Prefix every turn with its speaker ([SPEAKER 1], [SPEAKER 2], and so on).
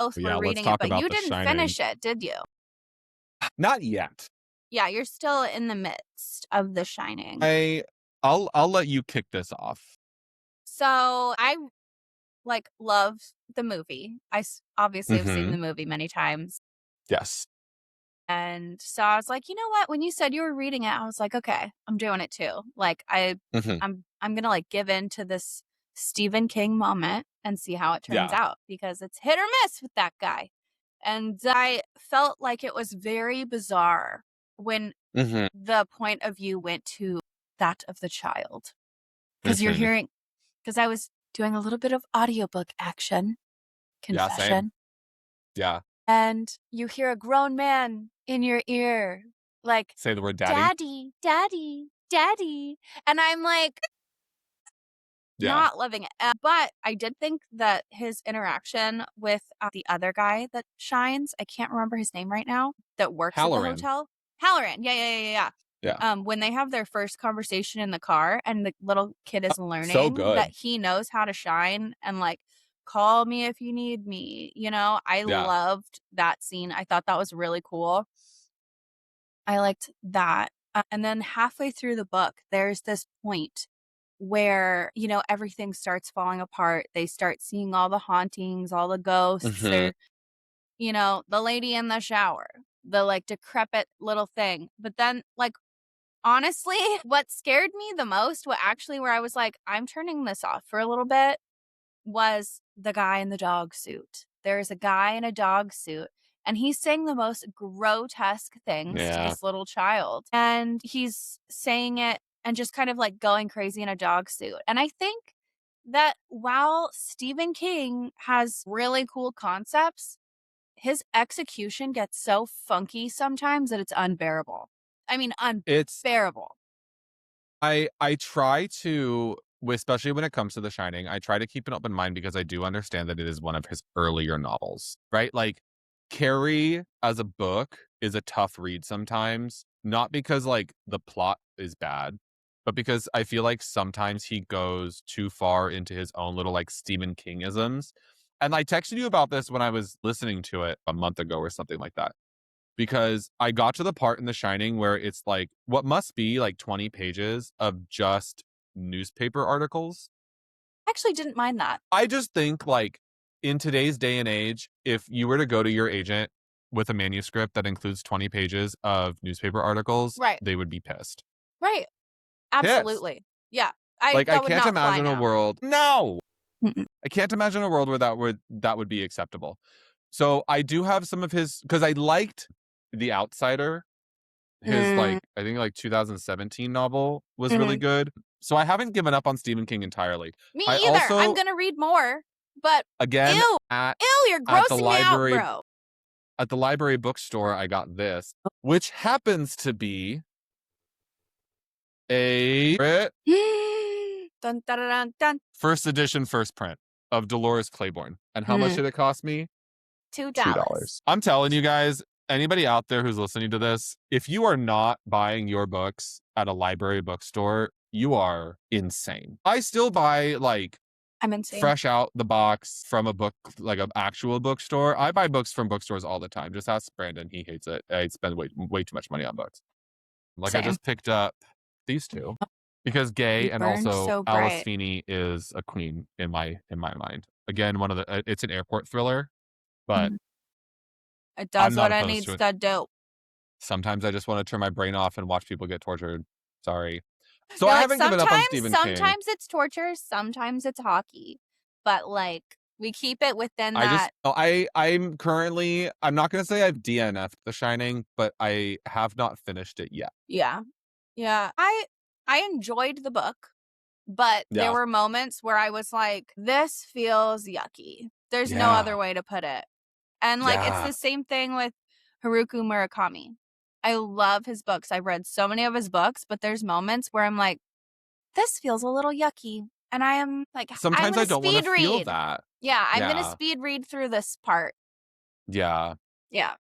[SPEAKER 1] both
[SPEAKER 2] Yeah,
[SPEAKER 1] were
[SPEAKER 2] let's
[SPEAKER 1] reading it,
[SPEAKER 2] talk
[SPEAKER 1] but
[SPEAKER 2] about
[SPEAKER 1] you
[SPEAKER 2] The
[SPEAKER 1] didn't
[SPEAKER 2] Shining.
[SPEAKER 1] finish it, did you?
[SPEAKER 2] Not yet.
[SPEAKER 1] Yeah, you're still in the midst of The Shining.
[SPEAKER 2] I'll let you kick this off.
[SPEAKER 1] So I love the movie. Obviously have seen the movie many times.
[SPEAKER 2] Yes.
[SPEAKER 1] And so I was like, you know what? When you said you were reading it, I was like, okay, I'm doing it too. Like I'm gonna give in to this Stephen King moment and see how it turns out, because it's hit or miss with that guy. And I felt like it was very bizarre when the point of view went to that of the child. Because you're hearing, because I was doing a little bit of audiobook action, confession.
[SPEAKER 2] Yeah, same. Yeah.
[SPEAKER 1] And you hear a grown man in your ear, like,
[SPEAKER 2] say the word daddy.
[SPEAKER 1] Daddy, daddy, daddy. And I'm like, not loving it. But I did think that his interaction with the other guy that shines, I can't remember his name right now, that works at the
[SPEAKER 2] Hallorann.
[SPEAKER 1] hotel. Hallorann. Yeah. When they have their first conversation in the car and the little kid is learning that he knows how to shine and like, call me if you need me. You know, I loved that scene. I thought that was really cool. I liked that. And then halfway through the book, there's this point where, you know, everything starts falling apart. They start seeing all the hauntings, all the ghosts. They're, you know, the lady in the shower, the like decrepit little thing. But then, like, honestly, what scared me the most, where I was like, I'm turning this off for a little bit, was the guy in the dog suit. There's a guy in a dog suit, and he's saying the most grotesque things to this little child. And he's saying it and just kind of like going crazy in a dog suit. And I think that while Stephen King has really cool concepts, his execution gets so funky sometimes that it's unbearable. I mean, unbearable.
[SPEAKER 2] I try to, especially when it comes to The Shining, I try to keep an open mind because I do understand that it is one of his earlier novels, right? Like, Carrie as a book is a tough read sometimes, not because like the plot is bad, but because I feel like sometimes he goes too far into his own little like Stephen King-isms. And I texted you about this when I was listening to it a month ago or something like that, because I got to the part in The Shining where it's like what must be like 20 pages of just newspaper articles.
[SPEAKER 1] I actually didn't mind that.
[SPEAKER 2] I just think like in today's day and age, if you were to go to your agent with a manuscript that includes 20 pages of newspaper articles, they would be pissed.
[SPEAKER 1] Right. Absolutely. Pissed. Yeah.
[SPEAKER 2] I can't imagine a world. No. I can't imagine a world where that would be acceptable. So I do have some of his, because I liked The Outsider. His like, I think like 2017 novel was really good. So I haven't given up on Stephen King entirely.
[SPEAKER 1] Me either. I'm going to read more. But
[SPEAKER 2] again,
[SPEAKER 1] ew, you're grossing me out, bro.
[SPEAKER 2] At the library bookstore, I got this, which happens to be a
[SPEAKER 1] dun, dun, dun, dun.
[SPEAKER 2] first edition, first print of Dolores Claiborne. And how much did it cost me?
[SPEAKER 1] $2.
[SPEAKER 2] I'm telling you guys, anybody out there who's listening to this, if you are not buying your books at a library bookstore, you are insane. I still buy like
[SPEAKER 1] I'm insane.
[SPEAKER 2] Fresh out the box from a book, like an actual bookstore. I buy books from bookstores all the time. Just ask Brandon. He hates it. I spend way too much money on books. Like I just picked up these two because Gay and also Alice Feeney is a queen in my mind. Again, one of the it's an airport thriller, but
[SPEAKER 1] it does what it needs to do.
[SPEAKER 2] Sometimes I just want to turn my brain off and watch people get tortured. Sorry. So I haven't given up on Stephen King.
[SPEAKER 1] Sometimes it's torture, sometimes it's hockey. But like we keep it within that.
[SPEAKER 2] I'm currently, I'm not going to say I've DNF'd The Shining, but I have not finished it yet.
[SPEAKER 1] Yeah. Yeah. I enjoyed the book, but there were moments where I was like, this feels yucky. There's no other way to put it. And like it's the same thing with Haruki Murakami. I love his books. I've read so many of his books, but there's moments where I'm like, this feels a little yucky. And I am like,
[SPEAKER 2] sometimes I don't want to feel that.
[SPEAKER 1] Yeah, I'm going to speed read through this part.
[SPEAKER 2] Yeah.
[SPEAKER 1] Yeah.